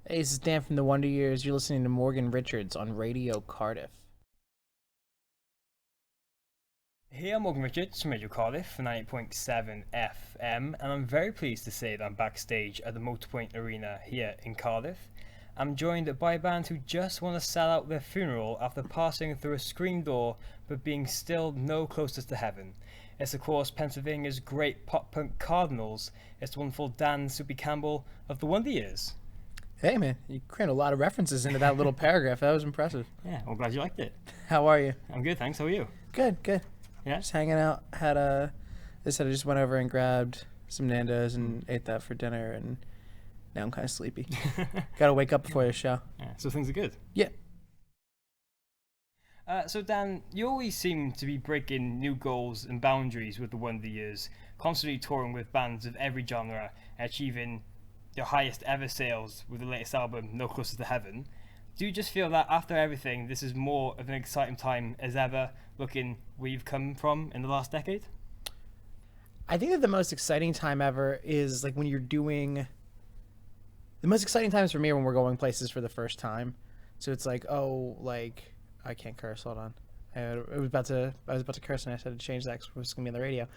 Hey, this is Dan from the Wonder Years. You're listening to Morgan Richards on Radio Cardiff. Hey, I'm Morgan Richards from Radio Cardiff, 98.7 FM, and I'm very pleased to say that I'm backstage at the Motorpoint Arena here in Cardiff. I'm joined by a band who just want to sell out their funeral after passing through a screen door but being still no closest to heaven. It's of course Pennsylvania's great pop-punk Cardinals. It's the wonderful Dan Soupy Campbell of the Wonder Years. Hey, man, you crammed a lot of references into that little paragraph. That was impressive. Yeah, I'm glad you liked it. How are you? I'm good, thanks. How are you? Good, good. Yeah? Just hanging out. I just went over and grabbed some Nando's and ate that for dinner, and now I'm kind of sleepy. Got to wake up before the show. Yeah, so things are good. Yeah. So Dan, you always seem to be breaking new goals and boundaries with the Wonder Years, constantly touring with bands of every genre, and achieving your highest ever sales with the latest album, No Closer to Heaven. Do you just feel that after everything, this is more of an exciting time as ever, looking where you've come from in the last decade? I think that the most exciting time ever is like when you're doing. The most exciting times for me are when we're going places for the first time. So it's like, oh, like I can't curse. Hold on. I was about to curse and I said to change that because it was gonna be on the radio.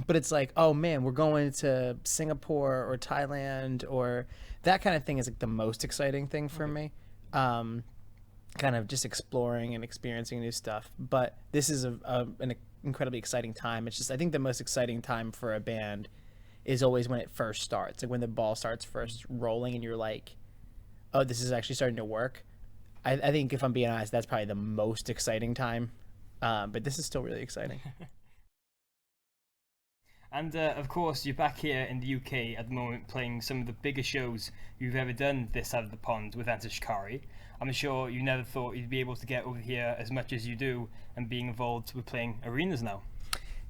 But it's like, oh man, we're going to Singapore or Thailand or that kind of thing is like the most exciting thing for me. Kind of just exploring and experiencing new stuff. But this is an incredibly exciting time. It's just, I think the most exciting time for a band is always when it first starts, like when the ball starts first rolling and you're like, oh, this is actually starting to work. I think if I'm being honest, that's probably the most exciting time. But this is still really exciting. And of course, you're back here in the UK at the moment playing some of the biggest shows you've ever done this side of the pond with Enter Shikari. I'm sure you never thought you'd be able to get over here as much as you do and being involved with playing arenas now.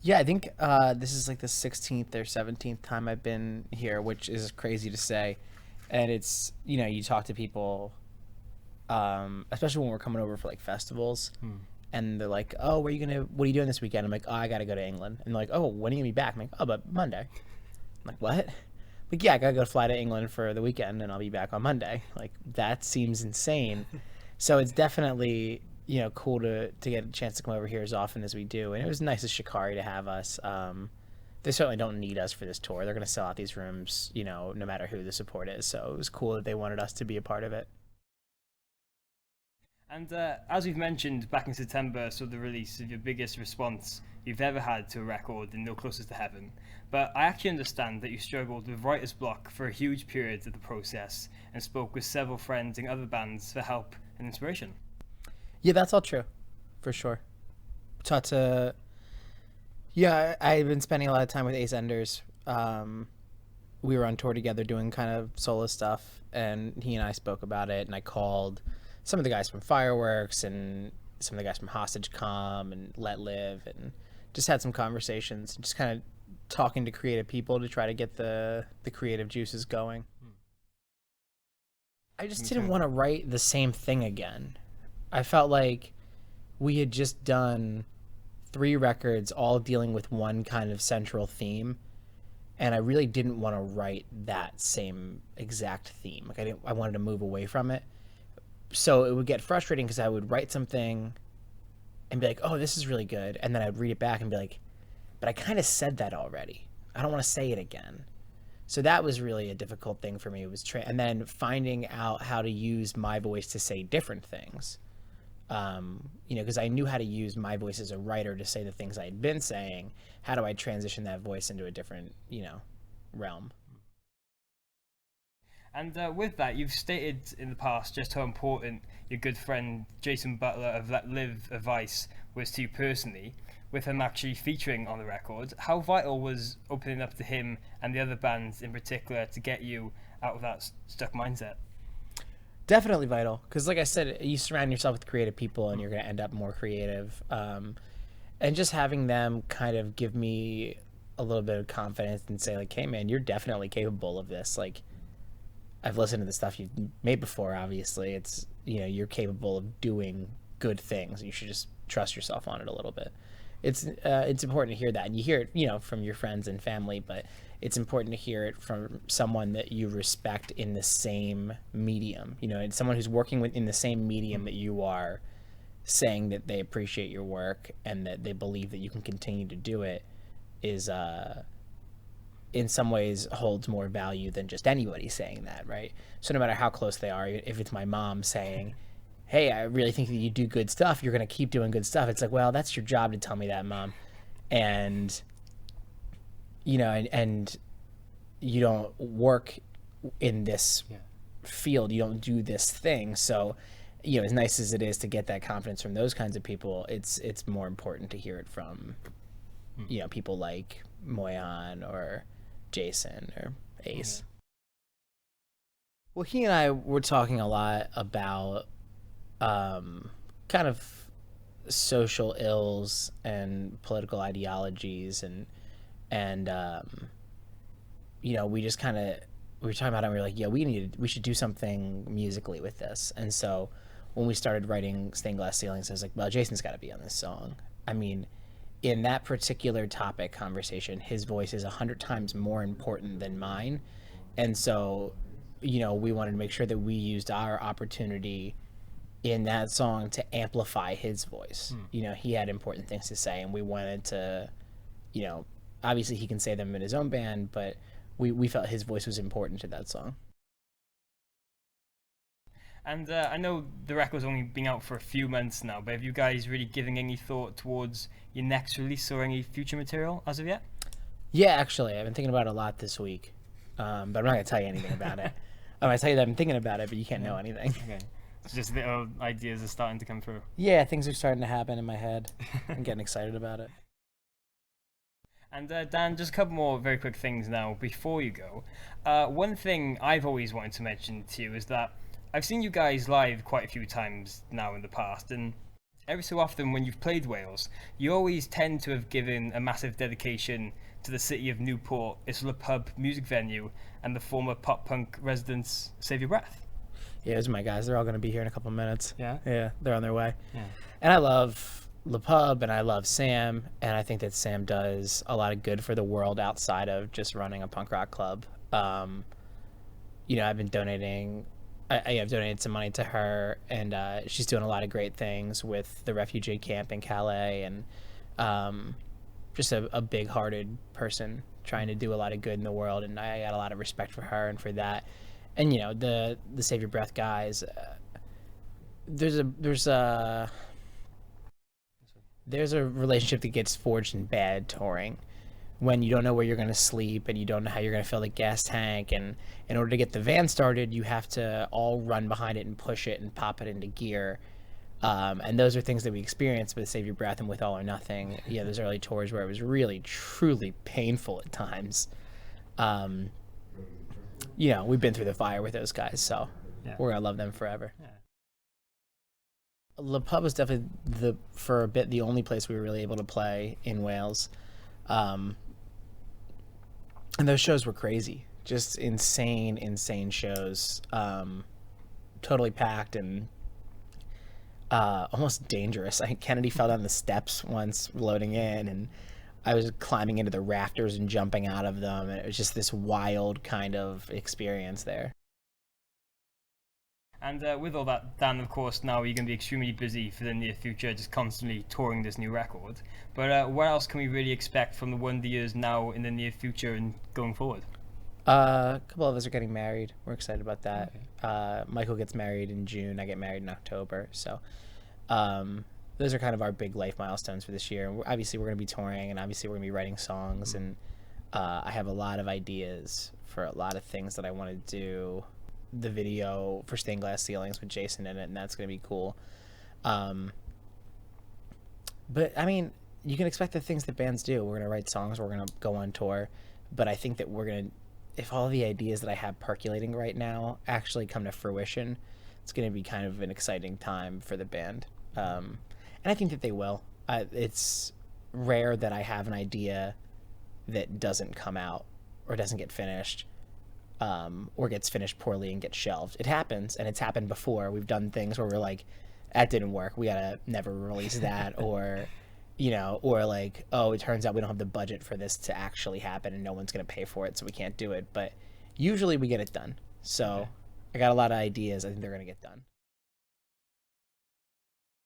Yeah, I think this is like the 16th or 17th time I've been here, which is crazy to say. And it's, you talk to people, especially when we're coming over for like festivals. And they're like, oh, what are you doing this weekend? I'm like, oh, I got to go to England. And they're like, oh, when are you going to be back? I'm like, oh, but Monday. I'm like, what? Like, yeah, I got to go fly to England for the weekend and I'll be back on Monday. Like, that seems insane. So it's definitely, cool to get a chance to come over here as often as we do. And it was nice of Shikari to have us. They certainly don't need us for this tour. They're going to sell out these rooms, no matter who the support is. So it was cool that they wanted us to be a part of it. And as we've mentioned back in September, so the release of your biggest response you've ever had to a record in No Closer to Heaven. But I actually understand that you struggled with writer's block for a huge period of the process and spoke with several friends in other bands for help and inspiration. Yeah, that's all true, for sure. I've been spending a lot of time with Ace Enders. We were on tour together doing kind of solo stuff, and he and I spoke about it, and I called some of the guys from Fireworks and some of the guys from Hostage Com and Letlive, and just had some conversations, just kind of talking to creative people to try to get the creative juices going. I just didn't want to write the same thing again. I felt like we had just done 3 records all dealing with one kind of central theme, and I really didn't want to write that same exact theme. Like I wanted to move away from it. So it would get frustrating because I would write something and be like, oh, this is really good. And then I'd read it back and be like, but I kind of said that already. I don't want to say it again. So that was really a difficult thing for me. It was and then finding out how to use my voice to say different things. Because I knew how to use my voice as a writer to say the things I had been saying. How do I transition that voice into a different, realm? And with that, you've stated in the past just how important your good friend Jason Butler of Letlive advice was to you personally, with him actually featuring on the record. How vital was opening up to him and the other bands in particular to get you out of that stuck mindset? Definitely vital, because like I said, you surround yourself with creative people and you're going to end up more creative. And just having them kind of give me a little bit of confidence and say like, hey man, you're definitely capable of this. Like, I've listened to the stuff you've made before, obviously. It's, you're capable of doing good things. You should just trust yourself on it a little bit. it's important to hear that, and you hear it, from your friends and family, but it's important to hear it from someone that you respect in the same medium, and someone who's working in the same medium that you are, saying that they appreciate your work and that they believe that you can continue to do it is in some ways holds more value than just anybody saying that, right? So no matter how close they are, if it's my mom saying, hey, I really think that you do good stuff, you're going to keep doing good stuff, it's like, well, that's your job to tell me that, Mom. And and you don't work in this field, you don't do this thing, so as nice as it is to get that confidence from those kinds of people, it's more important to hear it from people like Moyan or Jason or Ace. Well, he and I were talking a lot about kind of social ills and political ideologies, and we just kind of, we were talking about it, and we were like, we should do something musically with this. And so when we started writing Stained Glass Ceilings, I was like, well, Jason's got to be on this song. I mean, in that particular topic conversation, his voice is 100 times more important than mine. And so, we wanted to make sure that we used our opportunity in that song to amplify his voice. He had important things to say, and we wanted to, obviously he can say them in his own band, but we felt his voice was important to that song. And I know the record's only been out for a few months now, but have you guys really given any thought towards your next release or any future material as of yet? Yeah, actually, I've been thinking about it a lot this week, but I'm not going to tell you anything about it. I'm going to tell you that I'm thinking about it, but you can't know anything. Okay. It's just the ideas are starting to come through. Yeah, things are starting to happen in my head. I'm getting excited about it. And Dan, just a couple more very quick things now before you go. One thing I've always wanted to mention to you is that I've seen you guys live quite a few times now in the past, and every so often when you've played Wales, you always tend to have given a massive dedication to the city of Newport, its Le Pub music venue, and the former pop-punk residents Save Your Breath. Yeah, those are my guys. They're all going to be here in a couple minutes. Yeah? Yeah, they're on their way. Yeah. And I love Le Pub, and I love Sam, and I think that Sam does a lot of good for the world outside of just running a punk rock club. I've been donating... I've donated some money to her, and she's doing a lot of great things with the refugee camp in Calais, and just a big-hearted person trying to do a lot of good in the world, and I got a lot of respect for her and for that. And the Save Your Breath guys, there's a relationship that gets forged in bad touring, when you don't know where you're going to sleep and you don't know how you're going to fill the gas tank, and in order to get the van started, you have to all run behind it and push it and pop it into gear. And those are things that we experienced with Save Your Breath and with All or Nothing. Yeah, those early tours where it was really, truly painful at times. We've been through the fire with those guys, so we're going to love them forever. Yeah. Le Pub was definitely, for a bit, the only place we were really able to play in Wales. And those shows were crazy, just insane shows, totally packed and almost dangerous. Kennedy fell down the steps once loading in, and I was climbing into the rafters and jumping out of them, and it was just this wild kind of experience there. And with all that, Dan, of course, now you're going to be extremely busy for the near future, just constantly touring this new record. But what else can we really expect from the Wonder Years now in the near future and going forward? A couple of us are getting married. We're excited about that. Okay. Michael gets married in June. I get married in October. So those are kind of our big life milestones for this year. And obviously, we're going to be touring, and obviously, we're going to be writing songs. And I have a lot of ideas for a lot of things that I want to do. The video for Stained Glass Ceilings with Jason in it, and that's going to be cool. But I mean, you can expect the things that bands do. We're going to write songs, we're going to go on tour, but I think that we're going to, if all the ideas that I have percolating right now actually come to fruition, it's going to be kind of an exciting time for the band. And I think that they will. It's rare that I have an idea that doesn't come out or doesn't get finished. Or gets finished poorly and gets shelved. It happens, and it's happened before. We've done things where we're like, that didn't work, we gotta never release that, or or like, oh, it turns out we don't have the budget for this to actually happen and no one's going to pay for it, so we can't do it. But usually we get it done. So I got a lot of ideas. I think they're going to get done.